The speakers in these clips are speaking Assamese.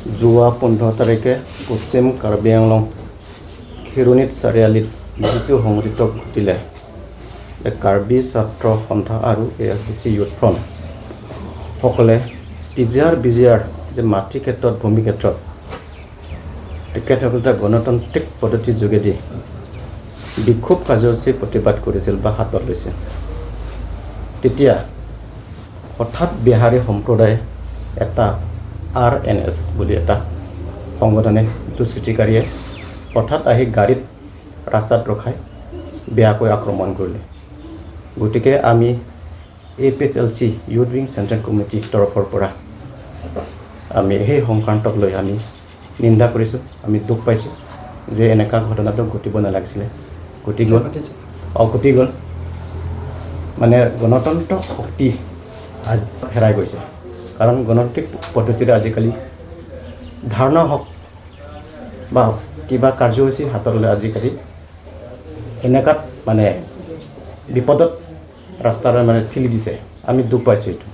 যোৱা 15 তাৰিখে পশ্চিম কাৰ্বি আংলং খিৰণিত চাৰিআলিত যিটো সংঘটিত ঘটিলে কাৰ্বি ছাত্ৰ সন্থা আৰু ASBC ইউথ ফ্ৰণ্ট সকলে বিজিআৰ যে মাতৃ ক্ষেত্ৰত ভূমি ক্ষেত্ৰত তেখেতসকলে গণতান্ত্ৰিক পদ্ধতিৰ যোগেদি বিক্ষোভ কাৰ্যসূচী প্ৰতিবাদ কৰিছিল বা হাতত লৈছিল। তেতিয়া হঠাৎ বিহাৰী সম্প্ৰদায়ে এটা RNSS বুলি এটা সংগঠনে দুষ্কৃতিকাৰীয়ে হঠাৎ আহি গাড়ীত ৰাস্তাত ৰখাই বেয়াকৈ আক্ৰমণ কৰিলে। গতিকে আমি APSLC ইউথ উইং চেণ্ট্ৰেল কমিটিৰ তৰফৰ পৰা আমি সেই সংক্ৰান্তক লৈ আমি নিন্দা কৰিছোঁ, আমি দুখ পাইছোঁ যে এনেকুৱা ঘটনাটো ঘটিব নালাগিছিলে, ঘটি গ'ল। মানে গণতন্ত্ৰ শক্তি হেৰাই গৈছে। কাৰণ গণতান্ত্ৰিক পদ্ধতিৰে আজিকালি ধাৰণা হওক বা কিবা কাৰ্যসূচী হাতত ল'লে আজিকালি এনেকুৱাত মানে বিপদত ৰাস্তাৰে মানে ঠেলি দিছে। আমি দুখ পাইছোঁ এইটো।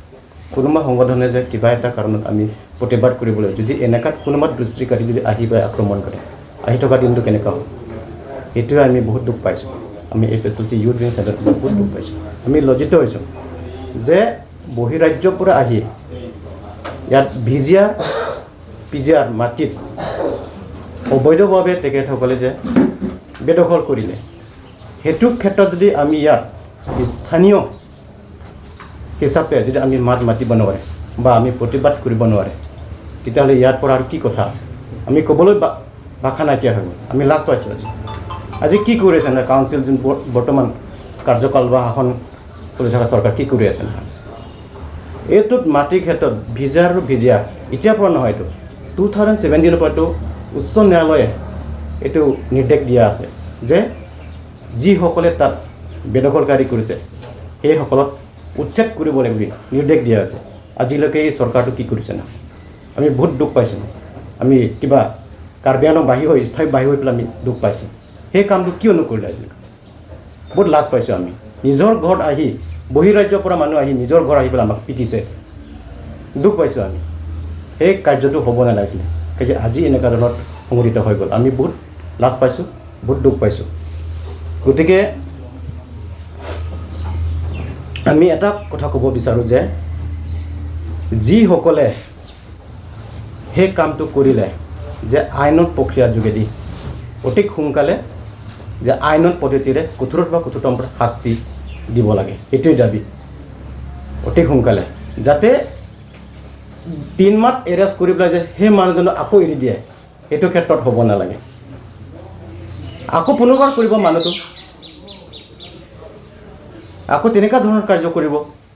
কোনোবা সংগঠনে যে কিবা এটা কাৰণত আমি প্ৰতিবাদ কৰিবলৈ যদি এনেকুৱাত কোনোবা দুষ্কৃতিকাৰী যদি আহি বা আক্ৰমণ কৰে, আহি থকা দিনটো কেনেকুৱা হ'ব, সেইটোৱে আমি বহুত দুখ পাইছোঁ। আমি APSLC ইউথ উইং চেণ্টাৰত বহুত দুখ পাইছোঁ। আমি লজ্জিত হৈছোঁ যে বহিৰাজ্যৰ পৰা আহি ইয়াত PGR মাটিত অবৈধভাৱে তেখেতসকলে যে বেদখল কৰিলে, সেইটো ক্ষেত্ৰত যদি আমি ইয়াত স্থানীয় হিচাপে যদি আমি মাত মাতিব নোৱাৰে বা আমি প্ৰতিবাদ কৰিব নোৱাৰে, তেতিয়াহ'লে ইয়াৰ পৰা আৰু কি কথা আছে? আমি ক'বলৈ ভাষা নাইকিয়া হৈ গ'ল। আমি লাজ পাইছোঁ। আজি কি কৰি আছে কাউন্সিল যোন বৰ্তমান কাৰ্যকাল বা শাসন চলি থকা চৰকাৰ কি কৰি আছে এইটোত মাটিৰ ক্ষেত্ৰত ভিজিআৰ এতিয়াৰ পৰা নহয়, এইটো 2017 পৰাটো উচ্চ ন্যায়ালয়ে এইটো নিৰ্দেশ দিয়া আছে যে যিসকলে তাত বেদখলকাৰী কৰিছে সেইসকলক উচ্ছেদ কৰিব লাগিব বুলি নিৰ্দেশ দিয়া আছে। আজিলৈকে এই চৰকাৰটো কি কৰিছে না? আমি বহুত দুখ পাইছোঁ। আমি কিবা কাৰ্বি আংলং স্থায়ী বাহিৰ হৈ পেলাই আমি দুখ পাইছোঁ। সেই কামটো কিয় নকৰিলে আজিলৈকে? বহুত লাজ পাইছোঁ আমি। নিজৰ ঘৰত আহি বহিৰাজ্যৰ পৰা মানুহ আহি নিজৰ ঘৰ আহি পেলাই আমাক পিটিছে, দুখ পাইছোঁ আমি। সেই কাৰ্যটো হ'ব নালাগিছিলে। আজি এনেকুৱা ধৰণৰ সংঘটিত হৈ গ'ল। আমি বহুত লাজ পাইছোঁ, বহুত দুখ পাইছোঁ। গতিকে আমি এটা কথা ক'ব বিচাৰোঁ যে যিসকলে সেই কামটো কৰিলে যে আইনত প্ৰক্ৰিয়াৰ যোগেদি অতি সোনকালে যে আইনত পদ্ধতিৰে কঠোৰত বা কঠোৰতম শাস্তি দিব লাগে, সেইটোৱে দাবী। অতি সোনকালে যাতে 3 মাহ এৰেষ্ট কৰি পেলাই যে সেই মানুহজনক আকৌ এৰি দিয়ে, সেইটো ক্ষেত্ৰত হ'ব নালাগে। আকৌ পুনৰবাৰ কৰিব মানুহটো, আকৌ তেনেকুৱা ধৰণৰ কাৰ্য কৰিব।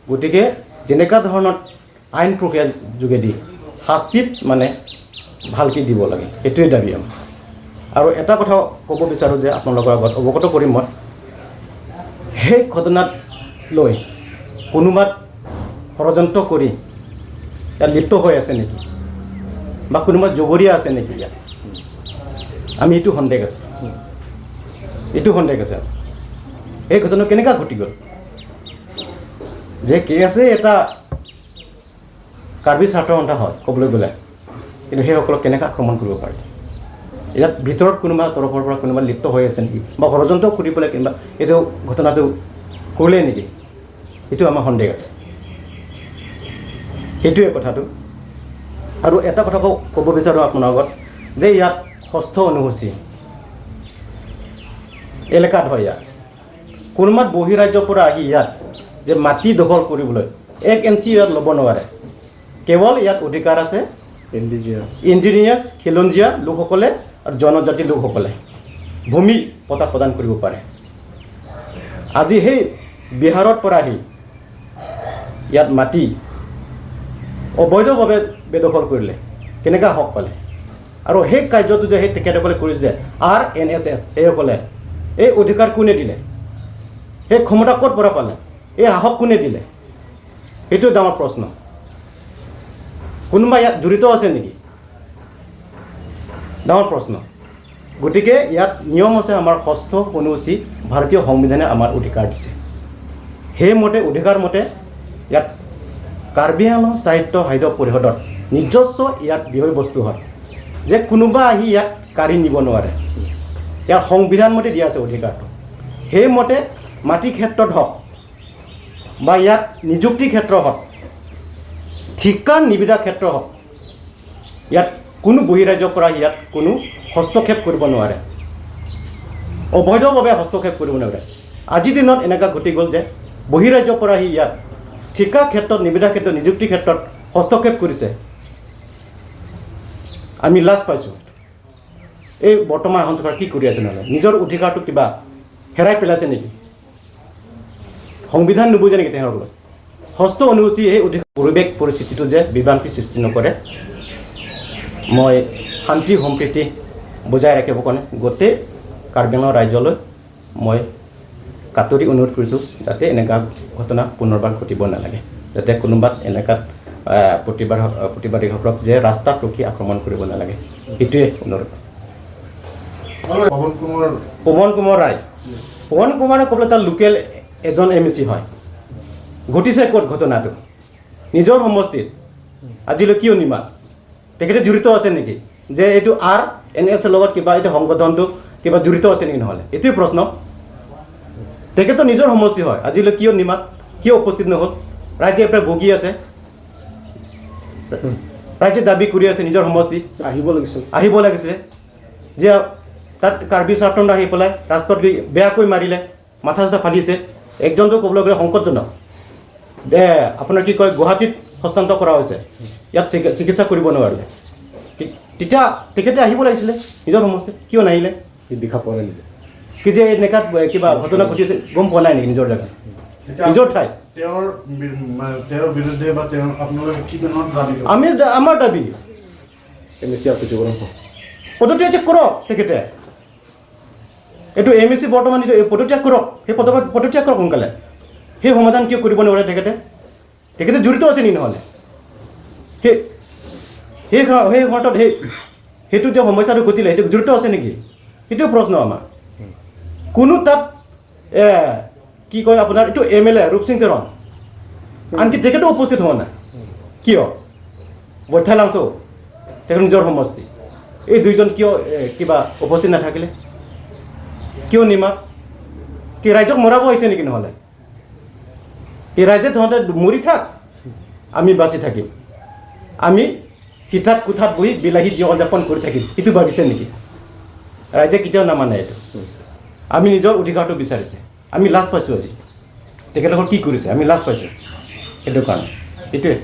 গতিকে যেনেকুৱা ধৰণৰ আইন প্ৰক্ৰিয়াৰ যোগেদি শাস্তিত মানে ভালকৈ দিব লাগে, সেইটোৱে দাবী আমাৰ। আৰু এটা কথা ক'ব বিচাৰোঁ যে আপোনালোকৰ আগত অৱগত কৰিম মই, সেই ঘটনাত লৈ কোনোবাত ষড়যন্ত্ৰ কৰি ইয়াত লিপ্ত হৈ আছে নেকি বা কোনোবা জগৰীয়া আছে নেকি ইয়াত, আমি এইটো সন্দেহ আছে। এই ঘটনা কেনেকুৱা ঘটি গ'ল যে আছে এটা কাৰ্বি ছাত্ৰ সন্থা হয় ক'বলৈ গ'লে, কিন্তু সেইসকলক কেনেকৈ আক্ৰমণ কৰিব পাৰে? ইয়াত ভিতৰত কোনোবা তৰফৰ পৰা কোনোবা লিপ্ত হৈ আছে নেকি বা ষড়যন্ত্ৰ কৰি পেলাই কিবা এইটো ঘটনাটো কৰিলে নেকি, সেইটো আমাৰ সন্দেহ আছে। সেইটোৱে কথাটো। আৰু এটা কথা ক'ব বিচাৰোঁ আপোনাৰ আগত যে ইয়াত ষষ্ঠ অনুসূচী এলেকাত হয়। ইয়াত কোনোবাত বহিৰাজ্যৰ পৰা আহি ইয়াত যে মাটি দখল কৰিবলৈ 1 ইঞ্চি ইয়াত ল'ব নোৱাৰে। কেৱল ইয়াত অধিকাৰ আছে ইণ্ডিজিনিয়াছ খিলঞ্জীয়া লোকসকলে আৰু জনজাতি লোকসকলে ভূমি পট্টা প্ৰদান কৰিব পাৰে। আজি সেই বিহাৰৰ পৰা আহি ইয়াত মাটি অবৈধভাৱে বেদখল কৰিলে, কেনেকুৱা হক পালে? আৰু সেই কাৰ্যটো যে সেই তেখেতসকলে কৰিছে RNSS, সেইসকলে এই অধিকাৰ কোনে দিলে? সেই ক্ষমতা ক'ত পৰা পালে? এই সাহস কোনে দিলে? সেইটো ডাঙৰ প্ৰশ্ন। কোনোবা ইয়াত জড়িত আছে নেকি? ডাঙৰ প্ৰশ্ন। গতিকে ইয়াত নিয়ম আছে, আমাৰ ষষ্ঠ অনুসূচী ভাৰতীয় সংবিধানে আমাৰ অধিকাৰ দিছে। সেইমতে অধিকাৰ মতে ইয়াত কাৰ্বি আংলং সাহিত্য পৰিষদত নিজস্ব ইয়াত বিষয়বস্তু হয় যে কোনোবা আহি ইয়াত কাঢ়ি নিব নোৱাৰে ইয়াৰ সংবিধান মতে দিয়া আছে অধিকাৰটো সেইমতে মাটি ক্ষেত্ৰত হওক বা ইয়াত নিযুক্তি ক্ষেত্ৰ হওক ঠিকাৰ নিবিদা ক্ষেত্ৰ হওক ইয়াত কোনো বহিৰাজ্যৰ পৰা ইয়াত কোনো হস্তক্ষেপ কৰিব নোৱাৰে অবৈধভাৱে হস্তক্ষেপ কৰিব নোৱাৰে আজিৰ দিনত এনেকুৱা ঘটি গ'ল যে বহিৰাজ্যৰ পৰা আহি ইয়াত ঠিকা ক্ষেত্ৰত নিবিদা ক্ষেত্ৰত নিযুক্তি ক্ষেত্ৰত হস্তক্ষেপ কৰিছে আমি লাজ পাইছোঁ এই বৰ্তমান এখন চৰকাৰ কি কৰি আছে নহ'লে নিজৰ অধিকাৰটো কিবা হেৰাই পেলাইছে নেকি সংবিধান নুবুজে নেকি তেওঁলোকৰ ষষ্ঠ অনুসূচী এই অধিকাৰ পৰিৱেশ পৰিস্থিতিটো যে বিভ্ৰান্তি সৃষ্টি নকৰে মই শান্তি সম্প্ৰীতি বজাই ৰাখিবৰ কাৰণে গোটেই কাৰ্বি আংলং ৰাজ্যলৈ মই কাতৰি অনুৰোধ কৰিছোঁ যাতে এনেকুৱা ঘটনা পুনৰবাৰ ঘটিব নালাগে যাতে কোনোবাত এনেকুৱা প্ৰতিবাদীসকলক যে ৰাস্তাত ৰখি আক্ৰমণ কৰিব নালাগে সেইটোৱে অনুৰোধ পৱন কুমাৰ ৰায় পৱন কুমাৰে ক'বলৈ তাৰ লোকেল এজন MEC হয় ঘটিছে ক'ত ঘটনাটো নিজৰ সমষ্টিত আজিলৈ কিয় নিমাত তেখেতে জড়িত আছে নেকি যে এইটো RNS লগত কিবা এইটো সংগঠনটো কিবা জড়িত আছে নেকি নহ'লে এইটোৱে প্ৰশ্ন তেখেতৰ নিজৰ সমষ্টি হয় আজিলৈ কিয় নিমাত কিয় উপস্থিত নহ'ল ৰাইজে এবাৰ ভুগি আছে ৰাইজে দাবী কৰি আছে নিজৰ সমষ্টি আহিব লাগিছে যে তাত কাৰ্বি চাৰ্টন আহি পেলাই ৰাস্তাত গৈ বেয়াকৈ মাৰিলে মাথা চাথা ফালিছে একজনটো ক'বলৈ গ'লে সংকটজনক আপোনাৰ কি কয় গুৱাহাটীত হস্তান্তৰ কৰা হৈছে ইয়াত চিকিৎসা কৰিব নোৱাৰিলে তেতিয়া তেখেতে আহিব লাগিছিলে নিজৰ সমষ্টিত কিয় নাহিলে দেখা পোৱা নাই কি যে এনেকুৱা কিবা ঘটনা ঘটিছে গম পোৱা নাই নেকি নিজৰ জেগাত নিজৰ ঠাই আমি আমাৰ দাবী পদত্যাগ কৰক তেখেতে এইটো MEC বৰ্তমান পদত্যাগ কৰক সেই পদত্যাগ কৰক সোনকালে সেই সমাধান কিয় কৰিব নোৱাৰে তেখেতে জড়িত আছে নেকি নহ'লে সেই ঘৰটোত সেইটো যে সমস্যাটো ঘটিলে সেইটো জড়িত আছে নেকি সেইটো প্ৰশ্ন আমাৰ কোনো তাত কি কয় আপোনাৰ এইটো MLA ৰূপসিং তেৰণ আনকি তেখেতো উপস্থিত হোৱা নাই কিয় বৈঠালাংশ তেখেত নিজৰ সমষ্টি এই দুইজন কিয় কিবা উপস্থিত নাথাকিলে কিয় নিমাত কি ৰাইজক মৰাব আহিছে নেকি নহ'লে এই ৰাইজে তহঁতে মৰি থাক আমি বাচি থাকিম আমি হিতাত কোঠাত বহি বিলাহী জীৱন যাপন কৰি থাকিম সেইটো ভাবিছে নেকি ৰাইজে কেতিয়াও নামানে এইটো আমি নিজৰ অধিকাৰটো বিচাৰিছে আমি লাজ পাইছোঁ আজি তেখেতলোকৰ কি কৰিছে আমি লাজ পাইছোঁ সেইটো কাৰণে এইটোৱে